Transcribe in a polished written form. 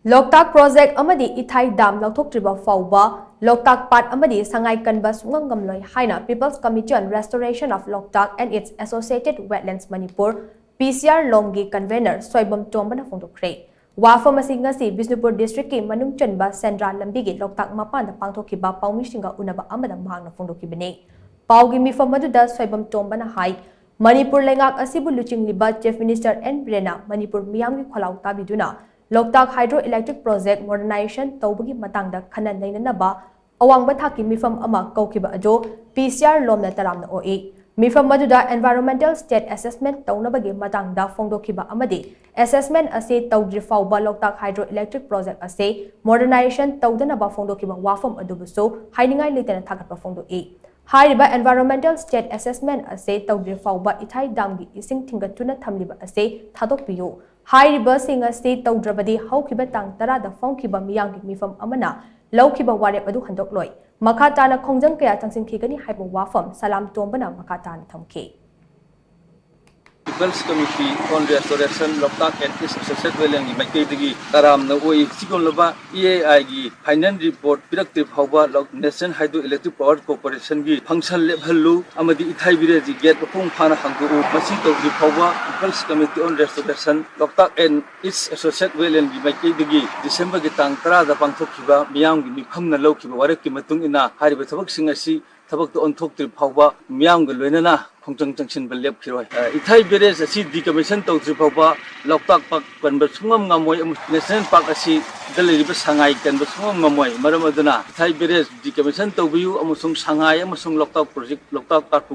Loktak Project Amadi Ithai Dam Louthoktriphaoba Loktak Pat Amadi Sangai Kanba Shukngam Ngamloi haina People's Committee on Restoration of Loktak and its Associated Wetlands Manipur PCR Longi convenor Soibam Tomba na phongdorakli. Wafam asi ngasi Bisnupur District ki manung chanba Central Lambigi Loktak mapan da pangthokhiba paumishinga unaba amada mahangna phongdokhibani. Paugi mifam aduda Soibam Tomba na hai Manipur lengak asibu luchingliba Chief Minister N Brena Manipur miyamgi kholau tabiduna Loktak Hydroelectric Project modernization tawbagi matangda khanan nainanaba awangba thaki mifam ama kaukiba ajo PCR lomna taramna oi mifam maduda environmental state assessment tawnabagi matangda phongdokhiba amadi assessment ase Louthoktriphaoba Loktak Hydroelectric Project ase modernization tawdanaba phongdokhiba wafam adubuso hainingai leitana thakatpa phongdoi Hariba environmental state assessment ase Louthoktakpa Ithai Dam gi ising thingatuna thamliba ase thadokpiyu Hariba sing ase tawdrabadi haukiba tang tarada phongkiba miyanggi mifam amana lawkiba warep adu handokloi makhatana khongjang kaya changsingkhigani haibo wafam salam tombana makhatana thamki People's Committee on Restoration of Loktak and its Associated Wetlands Manipur Taram Nagoi Sigonlova EAI gi final report Louthoktriphaoba Loktak National Hydroelectric Power Corporation gi function level Amadi Ithai village get pung phana hanggu masi Louthoktriphaoba People's Committee on Restoration Loktak and its Associated Wetlands Manipur gi December gi tang 10 da pangthokhiba miyam gi mifamna lawkhiba warak ki matung ina hariba thabak sing asi thabak to Louthoktriphaoba miyam gi loinana khongchang changsin balep khiroi Ithai village asi decommission Louthoktriphaoba Loktak Pat Kanba Shukngam Ngamloi national park asi daliriba Sangai Kanba Shukngam Ngamloi maram aduna Ithai village decommission tawbiu amusung Sangai amusung Loktak project Loktak Pat